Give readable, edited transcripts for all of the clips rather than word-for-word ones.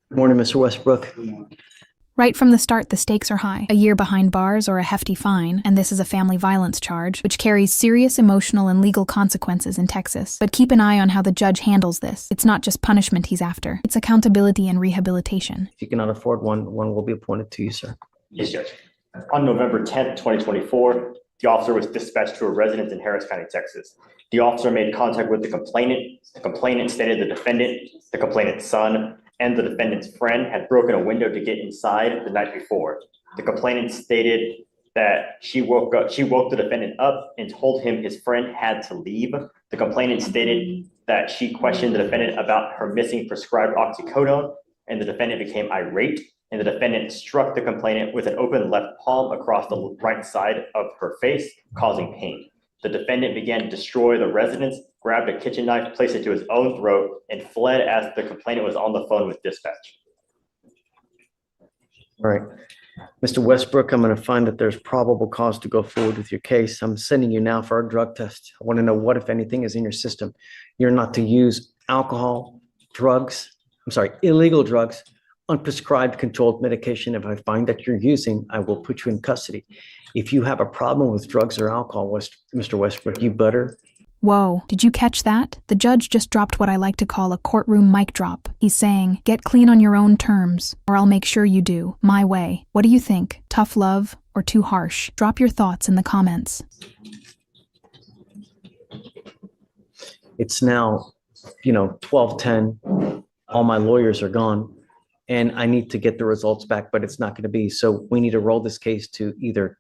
Good morning, Mr. Westbrook. Right from the start, the stakes are high. A year behind bars or a hefty fine, and this is a family violence charge, which carries serious emotional and legal consequences in Texas. But keep an eye on how the judge handles this. It's not just punishment he's after. It's accountability and rehabilitation. If you cannot afford one will be appointed to you, sir. Yes, Judge. On November 10th, 2024, the officer was dispatched to a residence in Harris County, Texas. The officer made contact with the complainant. The complainant stated the defendant, the complainant's son, and the defendant's friend had broken a window to get inside the night before. The complainant stated that she woke the defendant up and told him his friend had to leave. The complainant stated that she questioned the defendant about her missing prescribed oxycodone, and the defendant became irate, and the defendant struck the complainant with an open left palm across the right side of her face, causing pain. The defendant began to destroy the residence, grabbed a kitchen knife, placed it to his own throat, and fled as the complainant was on the phone with dispatch. All right. Mr. Westbrook, I'm going to find that there's probable cause to go forward with your case. I'm sending you now for a drug test. I want to know what, if anything, is in your system. You're not to use alcohol, illegal drugs, unprescribed controlled medication. If I find that you're using, I will put you in custody. If you have a problem with drugs or alcohol, Mr. Westbrook, you better. Whoa, did you catch that? The judge just dropped what I like to call a courtroom mic drop. He's saying, get clean on your own terms, or I'll make sure you do, my way. What do you think? Tough love or too harsh? Drop your thoughts in the comments. It's now, 12:10. All my lawyers are gone, and I need to get the results back, but it's not going to be. So we need to roll this case to either,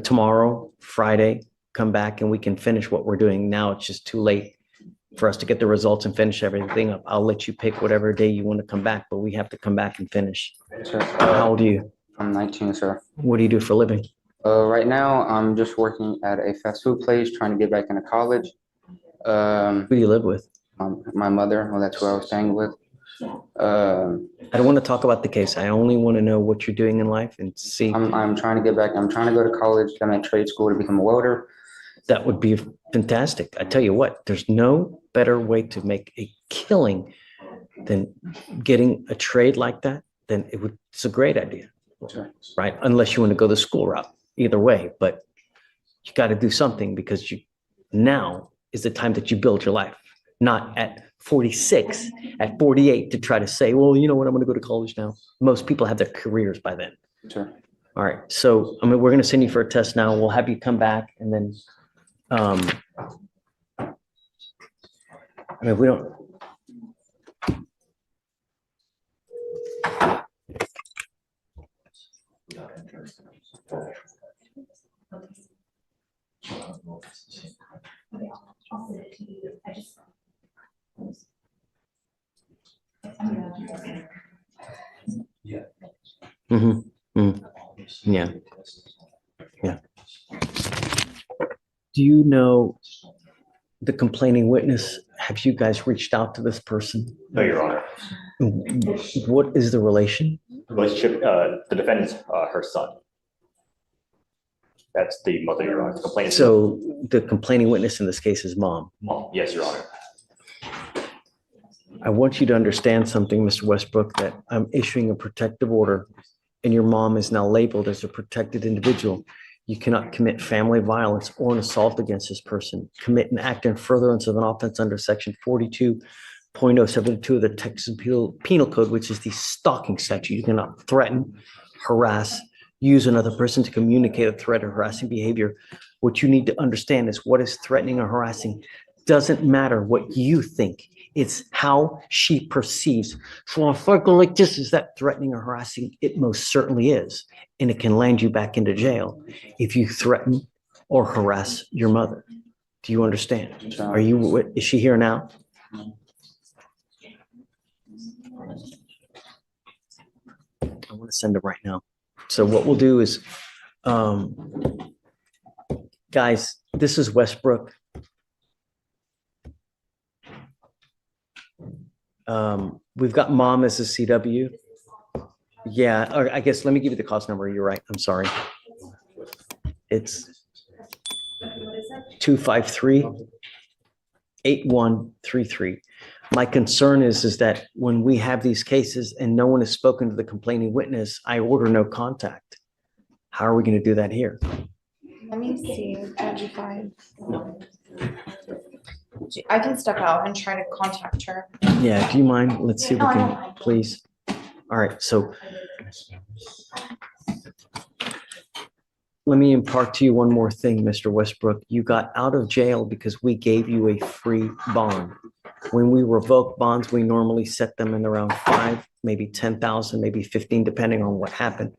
tomorrow, Friday, come back and we can finish what we're doing. Now it's just too late for us to get the results and finish everything up. I'll let you pick whatever day you want to come back, but we have to come back and finish. Sir, How old are you? I'm 19, sir. What do you do for a living? Right now, I'm just working at a fast food place, trying to get back into college. Who do you live with? My mother, well, that's who I was staying with. I don't want to talk about the case. I only want to know what you're doing in life and see. I'm trying to get back. I'm trying to go to college. I'm at trade school to become a welder. That would be fantastic. I tell you what, there's no better way to make a killing than getting a trade like that. It's a great idea, Sure. right? Unless you want to go the school route, either way, but you got to do something because now is the time that you build your life, not at 46, at 48 to try to say, well, you know what, I'm going to go to college now. Most people have their careers by then. Sure. All right. So, we're going to send you for a test now. We'll have you come back and then, we don't. Yeah. Yeah. Do you know the complaining witness? Have you guys reached out to this person? No, Your Honor. What is the relation? The relationship, the defendant's her son. That's the mother, Your Honor. The complainant's So the complaining witness in this case is mom. mom. Yes, Your Honor. I want you to understand something, Mr. Westbrook, that I'm issuing a protective order and your mom is now labeled as a protected individual. You cannot commit family violence or an assault against this person. Commit an act in furtherance of an offense under section 42.072 of the Texas Penal Code, which is the stalking statute. You cannot threaten, harass, use another person to communicate a threat or harassing behavior. What you need to understand is what is threatening or harassing doesn't matter what you think. It's how she perceives. So if I go like this, is that threatening or harassing? It most certainly is. And it can land you back into jail if you threaten or harass your mother. Do you understand? Is she here now? I want to send her right now. So what we'll do is, guys, this is Westbrook. We've got mom as a CW. Yeah, or I guess let me give you the cost number. You're right. I'm sorry. It's 253-8133. My concern is that when we have these cases and no one has spoken to the complaining witness, I order no contact. How are we going to do that here? Let me see, Judge, if I can step out and try to contact her. Yeah, do you mind? Let's see if we No, I can, don't mind. please. All right, so let me impart to you one more thing, Mr. Westbrook. You got out of jail because we gave you a free bond. When we revoke bonds, we normally set them in around 5, maybe 10,000, maybe 15, depending on what happened.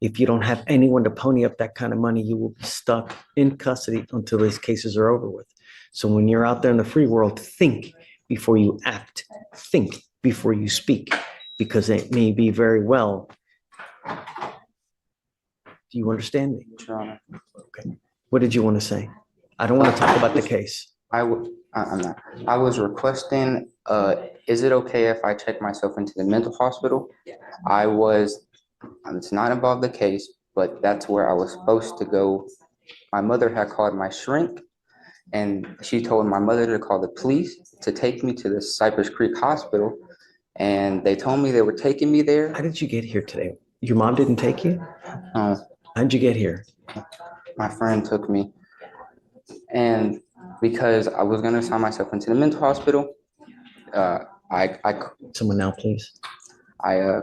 If you don't have anyone to pony up that kind of money, you will be stuck in custody until these cases are over with. So when you're out there in the free world, think before you act, think before you speak, because it may be very well. Do you understand me? Your Honor. Okay. What did you want to say? I don't want to talk about the case. I'm not. I was requesting, is it okay if I check myself into the mental hospital? It's not about the case, but that's where I was supposed to go. My mother had called my shrink, and she told my mother to call the police to take me to the Cypress Creek Hospital, and they told me they were taking me there. How did you get here today? Your mom didn't take you? How'd you get here? My friend took me, and because I was gonna sign myself into the mental hospital, I Someone now, please.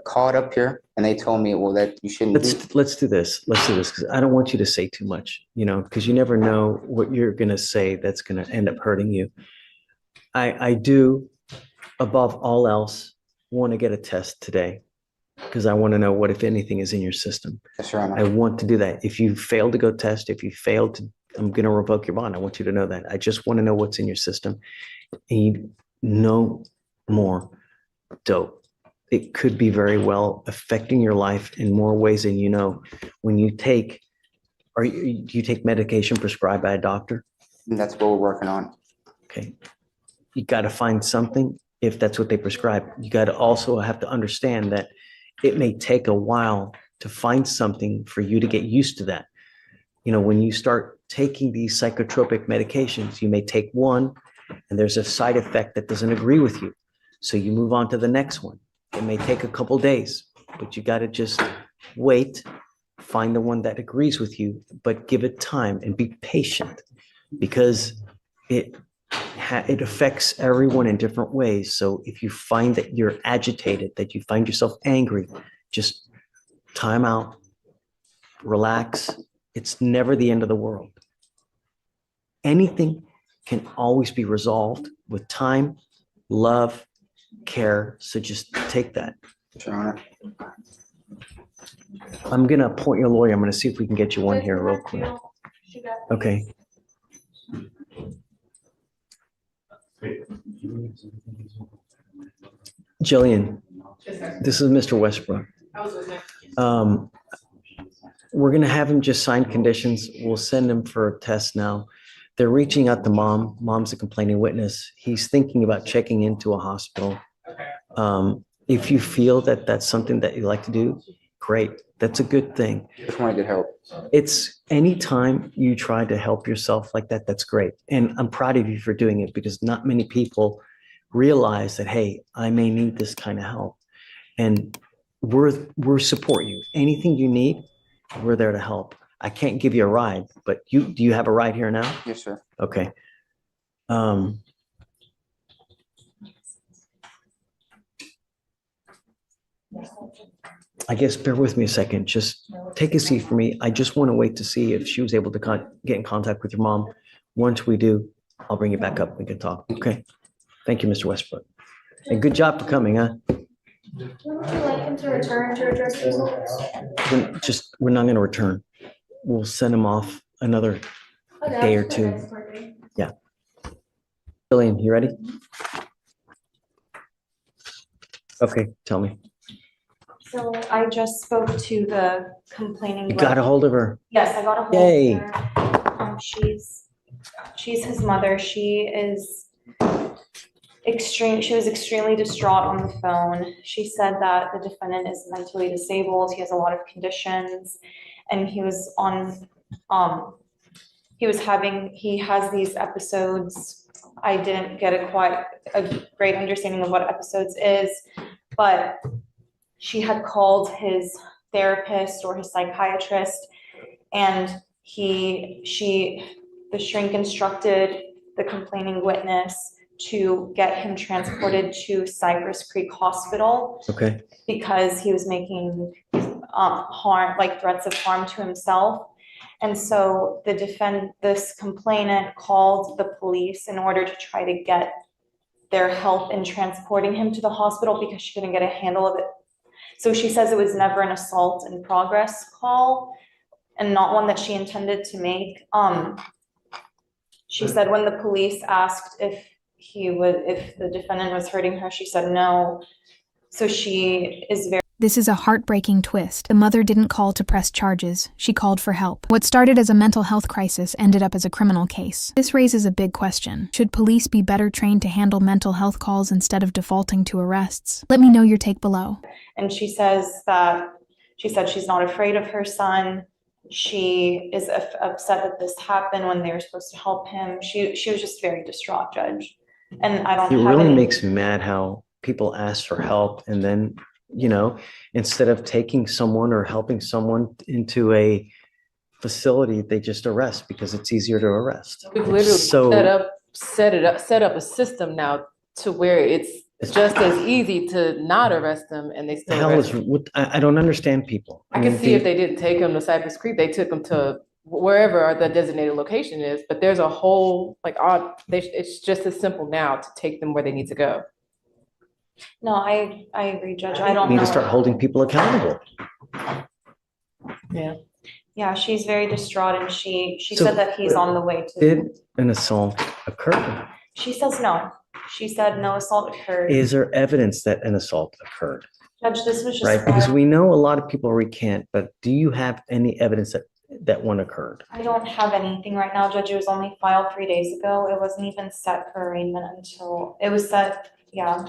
called up here, and they told me, well, that you shouldn't be. Let's do this. Let's do this because I don't want you to say too much, because you never know what you're going to say that's going to end up hurting you. I do, above all else, want to get a test today because I want to know what, if anything, is in your system. Yes, Your Honor. I want to do that. If you fail to go test, if you fail to, I'm going to revoke your bond. I want you to know that. I just want to know what's in your system. And no more dope. It could be very well affecting your life in more ways than you know. When you take, do you take medication prescribed by a doctor? And that's what we're working on. Okay. You got to find something if that's what they prescribe. You got to also have to understand that it may take a while to find something for you to get used to that. When you start taking these psychotropic medications, you may take one and there's a side effect that doesn't agree with you. So you move on to the next one. It may take a couple days, but you got to just wait, find the one that agrees with you, but give it time and be patient because it affects everyone in different ways. So if you find that you're agitated, that you find yourself angry, just time out, relax. It's never the end of the world. Anything can always be resolved with time, love, care. So just take that. Your Honor. I'm going to appoint your lawyer. I'm going to see if we can get you one here real quick. Okay. Jillian, this is Mr. Westbrook. We're going to have him just sign conditions. We'll send him for a test now. They're reaching out to mom. Mom's a complaining witness. He's thinking about checking into a hospital. If you feel that that's something that you like to do, great. That's a good thing. Just want to get help. It's anytime you try to help yourself like that, that's great. And I'm proud of you for doing it because not many people realize that, hey, I may need this kind of help. And we're support you. Anything you need, we're there to help. I can't give you a ride, but do you have a ride here now? Yes, sir. Okay. I guess bear with me a second. Just take a seat for me. I just want to wait to see if she was able to get in contact with your mom. Once we do, I'll bring you back up. We can talk. Okay. Thank you, Mr. Westbrook. And good job for coming, huh? Would you like him to return to address results? We're not going to return. We'll send him off another day or two. Yeah. Jillian, you ready? Okay, tell me. So I just spoke to the complaining. You got a hold of her. Yes, I got a hold Yay. of her. She's his mother. She was extremely distraught on the phone. She said that the defendant is mentally disabled. He has a lot of conditions, and he has these episodes I didn't get quite a great understanding of what episodes is, but she had called his therapist or his psychiatrist, and the shrink instructed the complaining witness to get him transported to Cypress Creek Hospital Okay, because he was making harm, like threats of harm to himself. And so this complainant called the police in order to try to get their help in transporting him to the hospital because she couldn't get a handle of it. So she says it was never an assault in progress call and not one that she intended to make. She said when the police asked if the defendant was hurting her, she said no. So she is very. This is a heartbreaking twist. The mother didn't call to press charges. She called for help. What started as a mental health crisis ended up as a criminal case. This raises a big question. Should police be better trained to handle mental health calls instead of defaulting to arrests? Let me know your take below. And she said she's not afraid of her son. She is upset that this happened when they were supposed to help him. She was just very distraught, Judge. And I don't it have really any. makes me mad how people ask for help and then, instead of taking someone or helping someone into a facility, they just arrest because it's easier to arrest. We've literally So set up a system now to where it's just as easy to not arrest them and they the still hell arrest is, them. what, I don't understand people. I can mean, see if they didn't take them to Cypress Creek, they took them to wherever the designated location is, but there's a whole, it's just as simple now to take them where they need to go. No, I agree, Judge. I don't We need know. to start holding people accountable. Yeah. Yeah, she's very distraught and she So, said that he's on the way to. Did an assault occur? She says no. She said no assault occurred. Is there evidence that an assault occurred? Judge, this was just. Right? Because we know a lot of people recant, but do you have any evidence that one occurred? I don't have anything right now, Judge. It was only filed 3 days ago. It wasn't even set for arraignment until, it was set, yeah.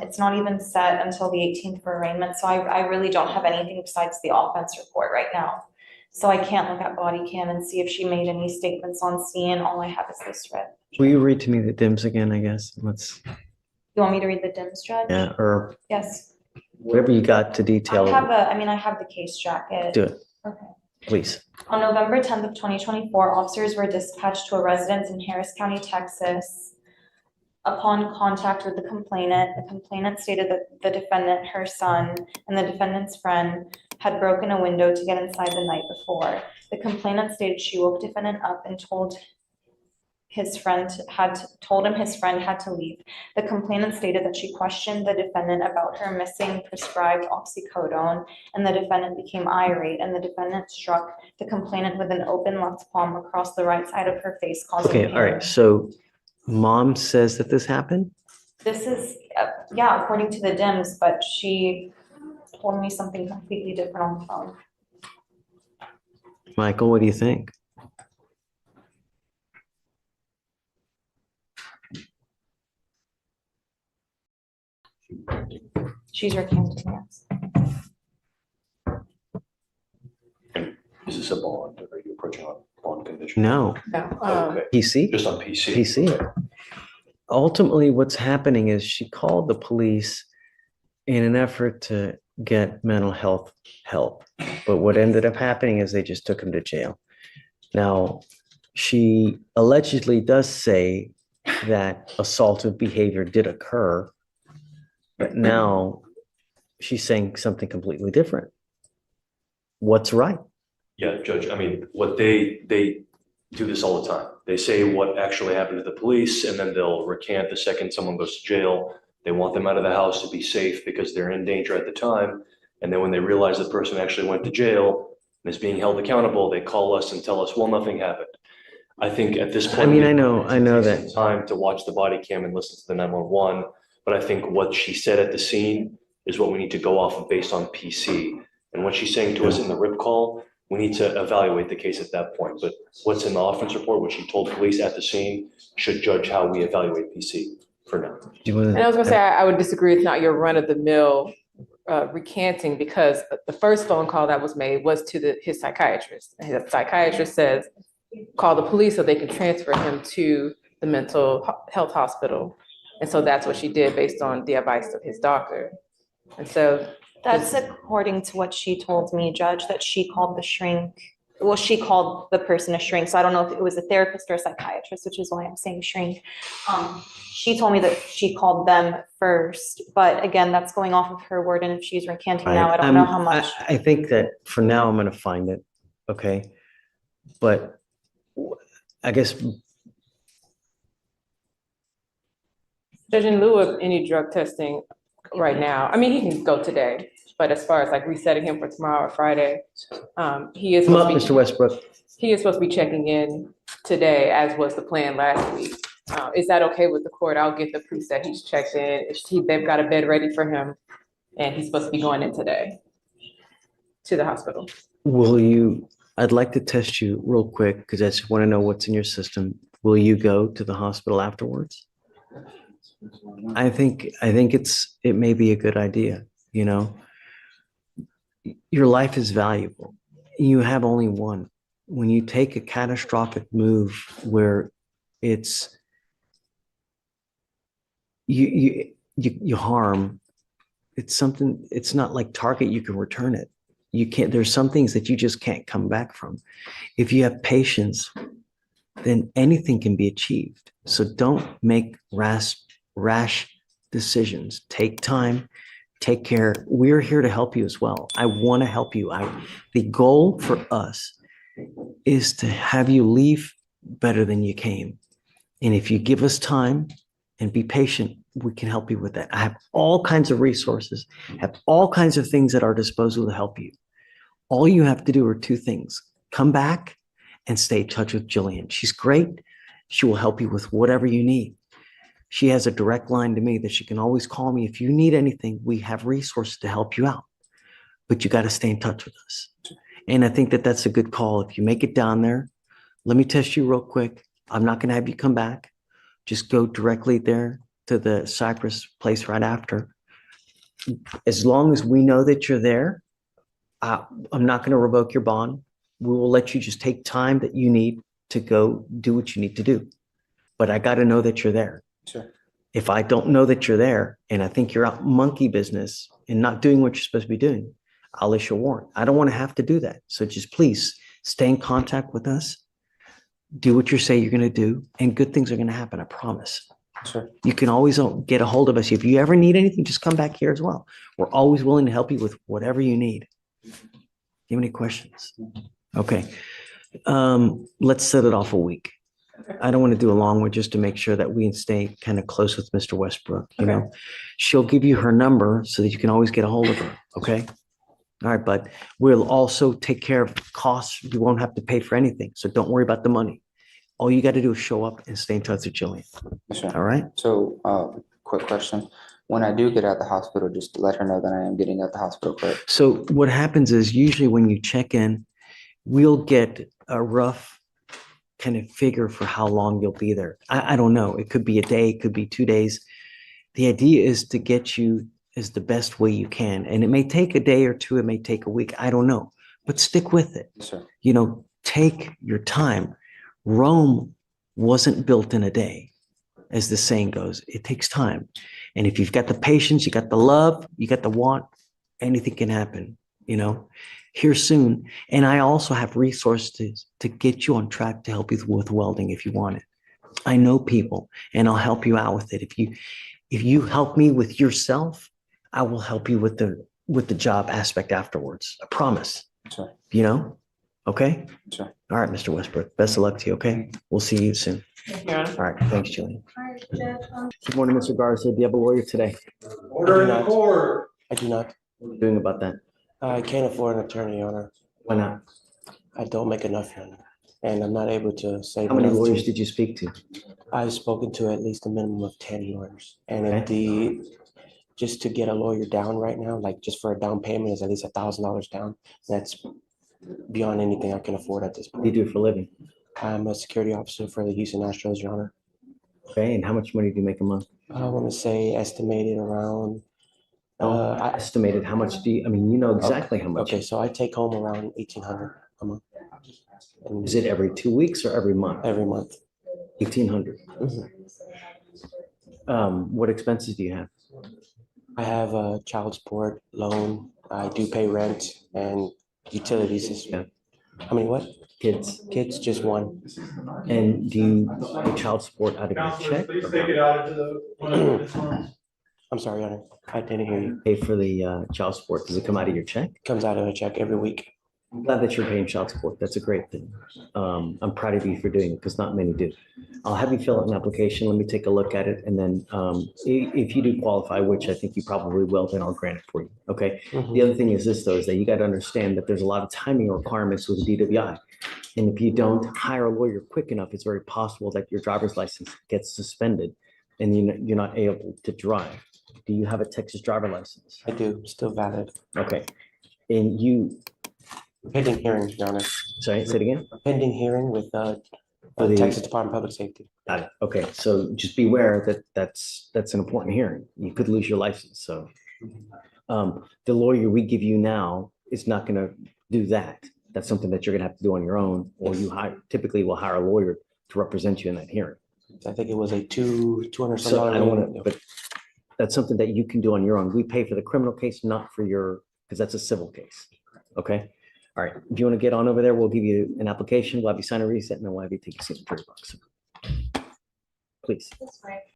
It's not even set until the 18th for arraignment, so I really don't have anything besides the offense report right now. So I can't look at body cam and see if she made any statements on scene. All I have is this writ. Will you read to me the DIMS again, I guess? Let's, You want me to read the DIMS, Judge? yeah, or Yes. whatever you got to I detail. have the case jacket. Do it, Okay. please. On November 10th of 2024, officers were dispatched to a residence in Harris County, Texas. Upon contact with the complainant stated that the defendant, her son, and the defendant's friend had broken a window to get inside the night before. The complainant stated she woke defendant up and told him his friend had to leave. The complainant stated that she questioned the defendant about her missing prescribed oxycodone, and the defendant became irate, and the defendant struck the complainant with an open left palm across the right side of her face, causing Okay, pain. all right, so mom says that this happened? This is, yeah, according to the DIMS, but she told me something completely different on the phone. Michael, what do you think? She's recanting, yes. Is this a bond? Are you approaching on bond condition? No, No. Okay, PC? just on PC. PC. Okay. Ultimately, what's happening is she called the police in an effort to get mental health help. But what ended up happening is they just took him to jail. Now, she allegedly does say that assaultive behavior did occur, but now she's saying something completely different. What's right? Yeah, Judge, I mean, what they do this all the time. They say what actually happened to the police, and then they'll recant the second someone goes to jail. They want them out of the house to be safe because they're in danger at the time. And then when they realize the person actually went to jail and is being held accountable, they call us and tell us, well, nothing happened. I think at this point. I mean, I know it takes that. some time to watch the body cam and listen to the 911, but I think what she said at the scene is what we need to go off of based on PC. And what she's saying to us in the RIP call, we need to evaluate the case at that point. But what's in the offense report, what she told police at the scene, should judge how we evaluate PC for now. And I was gonna say, I would disagree. It's not your run of the mill recanting, because the first phone call that was made was to his psychiatrist. And his psychiatrist says, call the police so they can transfer him to the health hospital. And so that's what she did based on the advice of his doctor. And so That's according to what she told me, Judge, that she called the shrink. Well, she called the person a shrink. So I don't know if it was a therapist or a psychiatrist, which is why I'm saying shrink. She told me that she called them first, but again, that's going off of her word. And if she's recanting now, I don't know how much. I think that for now, I'm gonna find it, okay? But I guess, Judge, in lieu of any drug testing right now, I mean, he can go today, but as far as like resetting him for tomorrow or Friday, he is come up, supposed Mr. to Westbrook. he is supposed to be checking in today, as was the plan last week. Is that okay with the court? I'll get the proof that he's checked in. They've got a bed ready for him, and he's supposed to be going in today to the hospital. I'd like to test you real quick because I just want to know what's in your system. Will you go to the hospital afterwards? I think it may be a good idea, you know? Your life is valuable. You have only one. When you take a catastrophic move where it's you harm, it's something, it's not like Target, you can return it. You can't, there's some things that you just can't come back from. If you have patience, then anything can be achieved. So don't make rash decisions. Take time, take care. We're here to help you as well. I want to help you. The goal for us is to have you leave better than you came. And if you give us time and be patient, we can help you with that. I have all kinds of resources, have all kinds of things at our disposal to help you. All you have to do are two things. Come back and stay in touch with Jillian. She's great. She will help you with whatever you need. She has a direct line to me that she can always call me. If you need anything, we have resources to help you out. But you got to stay in touch with us. And I think that that's a good call. If you make it down there, let me test you real quick. I'm not going to have you come back. Just go directly there to the Cypress place right after. As long as we know that you're there, I'm not going to revoke your bond. We will let you just take time that you need to go do what you need to do. But I got to know that you're there. Sure. If I don't know that you're there and I think you're out monkey business and not doing what you're supposed to be doing, I'll issue a warrant. I don't want to have to do that. So just please stay in contact with us. Do what you say you're going to do, and good things are going to happen. I promise. Sure. You can always get a hold of us. If you ever need anything, just come back here as well. We're always willing to help you with whatever you need. Do you have any questions? Okay. Let's set it off a week. I don't want to do a long one just to make sure that we stay kind of close with Mr. Westbrook. You know, she'll give you her number so that you can always get a hold of her. Okay. All right. But we'll also take care of costs. You won't have to pay for anything. So don't worry about the money. All you got to do is show up and stay in touch with Jillian. Sure. All right. So, quick question. When I do get out of the hospital, just let her know that I am getting out of the hospital, correct? So what happens is usually when you check in, we'll get a rough kind of figure for how long you'll be there. I don't know. It could be a day, it could be 2 days. The idea is to get you as the best way you can. And it may take a day or two, it may take a week. I don't know. But stick with it. Yes, sir. You know, take your time. Rome wasn't built in a day, as the saying goes. It takes time. And if you've got the patience, you got the love, you got the want, anything can happen, you know, here soon. And I also have resources to get you on track to help you with welding if you want it. I know people and I'll help you out with it. If you help me with yourself, I will help you with the job aspect afterwards. I promise. Sure. You know? Okay? Sure. All right, Mr. Westbrook. Best of luck to you, okay? We'll see you soon. Yeah. All right. Thanks, Jillian. Good morning, Mr. Garza. Do you have a lawyer today? Order in the court. I do not. What are you doing about that? I can't afford an attorney, Your Honor. Why not? I don't make enough, Your Honor. And I'm not able to save. How many enough lawyers to- did you speak to? I've spoken to at least a minimum of 10 lawyers. And Okay. just to get a lawyer down right now, like just for a down payment is at least $1,000 down. That's beyond anything I can afford at this What do you point. do for a living? I'm a security officer for the Houston Astros, Your Honor. Okay, and how much money do you make a month? I want to say estimated around, I estimated how much do you, I mean, you know exactly how much. okay, so I take home around 1,800 a month. And Is it every 2 weeks or every month? every month. 1,800. Mhm. What expenses do you have? I have a child support loan. I do pay rent and utilities. Yeah. How many what? Kids? Kids, just one. And do you pay child support out of your check? Please or take it out into the. I'm sorry, Your Honor. I didn't hear you. Pay for the child support? Does it come out of your check? Comes out of a check every week. I'm glad that you're paying child support. That's a great thing. I'm proud of you for doing it because not many do. I'll have you fill out an application. Let me take a look at it. And then if you do qualify, which I think you probably will, then I'll grant it for you. Okay. Mhm. The other thing is this, though, is that you got to understand that there's a lot of timing requirements with the DWI. And if you don't hire a lawyer quick enough, it's very possible that your driver's license gets suspended and you're not able to drive. Do you have a Texas driver license? I do, still valid. Okay. And you, Pending hearing, Your Honor. sorry, say it again? Pending hearing with For the- Texas Department of Public Safety. Got it. Okay, so just be aware that that's an important hearing. You could lose your license, so. The lawyer we give you now is not gonna do that. That's something that you're gonna have to do on your own, or you typically will hire a lawyer to represent you in that hearing. I think it was a $200 some So I don't dollar. wanna, but that's something that you can do on your own. We pay for the criminal case, not for your, because that's a civil case. Okay? All right, if you want to get on over there, we'll give you an application. We'll have you sign a reset and then we'll have you take a seat for $30. Please.